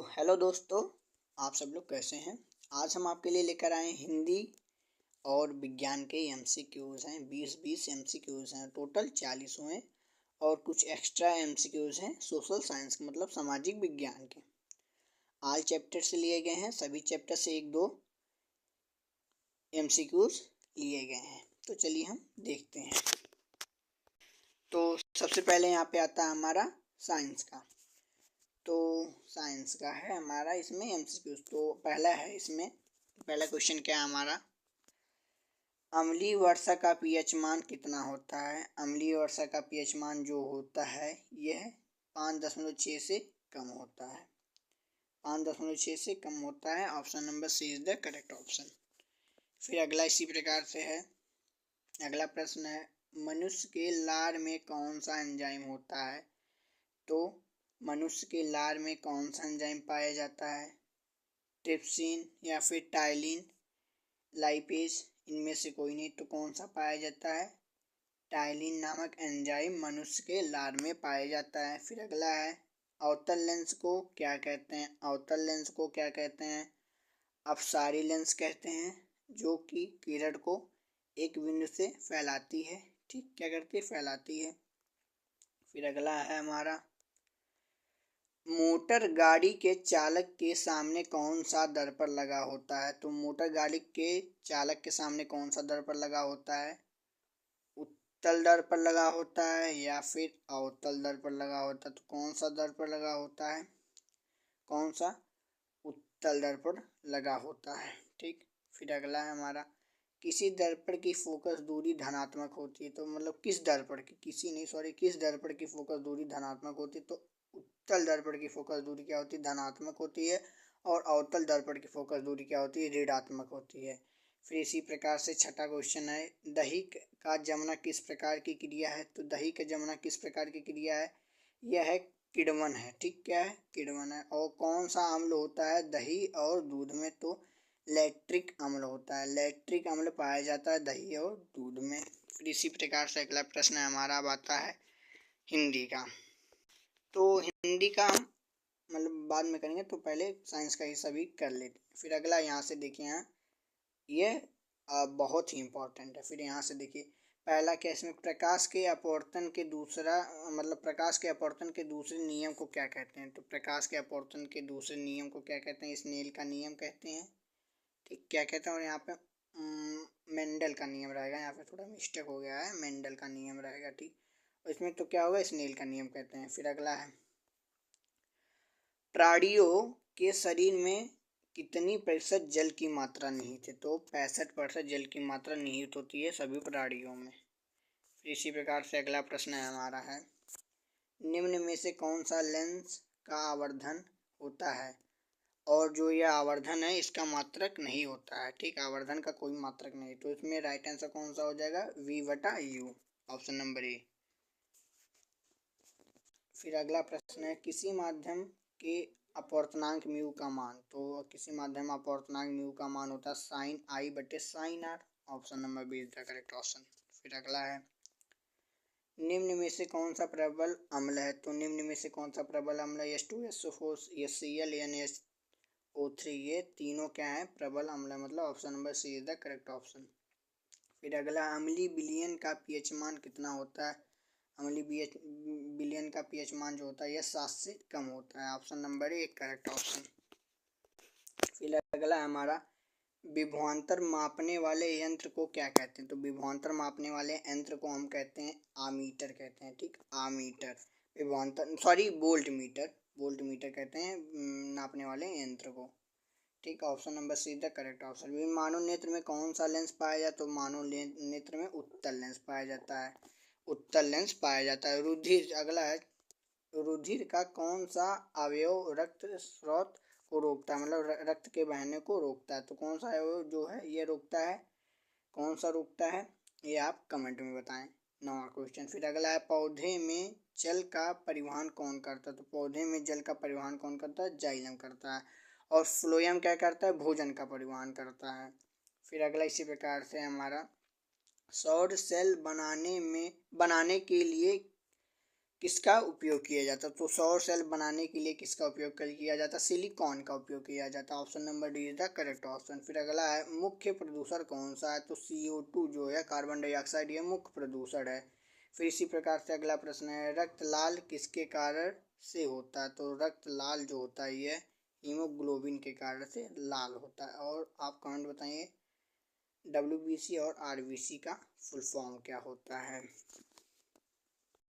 Hello दोस्तों, आप सब लोग कैसे हैं। आज हम आपके लिए लेकर आए हिंदी और विज्ञान के एमसीक्यूज़ हैं। 20 एमसीक्यूज़ हैं, टोटल 40 हुए और कुछ एक्स्ट्रा एमसीक्यूज़ हैं सोशल साइंस के, मतलब सामाजिक विज्ञान के। ऑल चैप्टर से लिए गए हैं, सभी चैप्टर से एक दो एमसीक्यूज़ लिए गए हैं। तो चलिए हम देखते हैं। तो सबसे पहले यहाँ पे आता है हमारा साइंस का। तो साइंस का है हमारा इसमें एमसीक्यूज। तो पहला है, इसमें पहला क्वेश्चन क्या है हमारा, अम्लीय वर्षा का पीएच मान कितना होता है। अम्लीय वर्षा का पीएच मान जो होता है यह 5.6 से कम होता है। 5.6 से कम होता है। Option number C is the correct option. फिर अगला इसी प्रकार से है। अगला प्रश्न है, मनुष्य के लार में कौन सा एंजाइम होता है। तो मनुष्य के लार में कौन सा एंजाइम पाया जाता है, ट्रिप्सिन या फिर टाइलिन, लाइपेज, इनमें से कोई नहीं। तो कौन सा पाया जाता है, टाइलिन नामक एंजाइम मनुष्य के लार में पाया जाता है। फिर अगला है, अवतल लेंस को क्या कहते हैं। अवतल लेंस को क्या कहते हैं, अपसारी लेंस कहते हैं, जो कि किरण को एक बिंदु से फैलाती है। ठीक, क्या करती है, फैलाती है। फिर अगला है हमारा, मोटर गाड़ी के चालक के सामने कौन सा दर्पण लगा होता है। तो मोटर गाड़ी के चालक के सामने कौन सा दर्पण लगा होता है, उत्तल दर्पण लगा होता है या फिर अवतल दर्पण लगा होता है। तो कौन सा दर्पण लगा होता है, कौन सा, उत्तल दर्पण लगा होता है। ठीक। फिर अगला है हमारा, किसी दर्पण की फोकस दूरी धनात्मक होती है। तो मतलब किस दर्पण की, किस दर्पण की फोकस दूरी धनात्मक होती है। तो उत्तल दर्पण की फोकस दूरी क्या होती है, धनात्मक होती है। और अवतल दर्पण की फोकस दूरी क्या होती है, ऋणात्मक होती है। फिर इसी प्रकार से छठा क्वेश्चन है, दही का जमना किस प्रकार की क्रिया है। तो दही का जमना किस प्रकार की क्रिया है, यह है किण्वन है। ठीक, क्या है, किण्वन है। और कौन सा अम्ल होता है दही और दूध में। तो लैक्टिक अम्ल होता है। लैक्टिक अम्ल पाया जाता है दही और दूध में। फिर इसी प्रकार से अगला प्रश्न हमारा अब आता है हिंदी का। तो हिंदी का हम मतलब बाद में करेंगे, तो पहले साइंस का ही सभी कर लेते हैं। फिर अगला यहाँ से देखिए, यहाँ ये बहुत ही इम्पोर्टेंट है। फिर यहाँ से देखिए, पहला क्या, इसमें प्रकाश के अपवर्तन के दूसरा मतलब प्रकाश के अपवर्तन के दूसरे नियम को क्या कहते हैं। तो प्रकाश के अपवर्तन के दूसरे नियम को क्या कहते हैं, स्नेल का नियम कहते हैं। ठीक, क्या कहते हैं। और यहाँ पे मेंडल का नियम रहेगा, यहाँ पे थोड़ा मिस्टेक हो गया है, मेंडल का नियम रहेगा। ठीक, इसमें तो क्या होगा, स्नेल का नियम कहते हैं। फिर अगला है, प्राणियों के शरीर में कितनी प्रतिशत जल की मात्रा निहित है। तो 65% जल की मात्रा निहित होती है सभी प्राणियों में। फिर इसी प्रकार से अगला प्रश्न है हमारा है, निम्न में से कौन सा लेंस का आवर्धन होता है। और जो यह आवर्धन है इसका मात्रक नहीं होता है। ठीक, आवर्धन का कोई मात्रक नहीं। तो इसमें राइट आंसर कौन सा हो जाएगा, V/U, ऑप्शन नंबर ए। फिर अगला प्रश्न है, किसी माध्यम के अपवर्तनांक म्यू का मान। तो किसी माध्यम अपवर्तनांक म्यू का मान होता है sin I/sin R, option number B is the correct option. फिर अगला है, निम्न में से कौन सा प्रबल अम्ल है। तो निम्न में से कौन सा प्रबल अम्ल है, H2SO4, HCl, NaOH3, ये तीनों क्या है, प्रबल अम्ल है। मतलब option number C is the correct option. फिर अगला, अम्लीय विलयन का पीएच मान कितना होता है। अम्लीय विलयन का पीएच मान जो होता है यह 7 से कम होता है। Option number A correct option. फिर अगला है हमारा, विभवांतर मापने वाले यंत्र को क्या कहते हैं। तो विभवांतर मापने वाले यंत्र को हम कहते हैं आमीटर कहते हैं। ठीक, आमीटर, विभवांतर वोल्ट मीटर कहते हैं नापने वाले यंत्र को। ठीक, option number C the correct option. मानव नेत्र में कौन सा लेंस पाया जाता है। तो मानव नेत्र में उत्तल लेंस पाया जाता है, उत्तल लेंस पाया जाता है। रुधिर, अगला है, रुधिर का कौन सा अवयव रक्त स्रोत को रोकता है, मतलब रक्त के बहने को रोकता है। तो कौन सा अवयव जो है ये रोकता है, कौन सा रोकता है, ये आप कमेंट में बताएं। 9वां क्वेश्चन। फिर अगला है, पौधे में जल का परिवहन कौन करता है। तो पौधे में जल का परिवहन कौन करता है, जाइलम करता है। और फ्लोएम क्या करता है, भोजन का परिवहन करता है। फिर अगला इसी प्रकार से हमारा, सौर सेल बनाने के लिए किसका उपयोग किया जाता है? तो सौर सेल बनाने के लिए किसका उपयोग किया जाता है? सिलिकॉन का उपयोग किया जाता है। Option number D is the correct option. फिर अगला है मुख्य प्रदूषण कौन सा है? तो CO2 जो है, कार्बन डाइऑक्साइड, ये मुख्य प्रदूषण है। फिर इसी प्रकार से अगला प्रश्न है रक्त लाल किसके कारण से होता है? तो रक्त लाल जो होता है ये हीमोग्लोबिन के कारण से लाल होता है। और आप कमेंट बताइए WBC और RBC का फुल फॉर्म क्या होता है।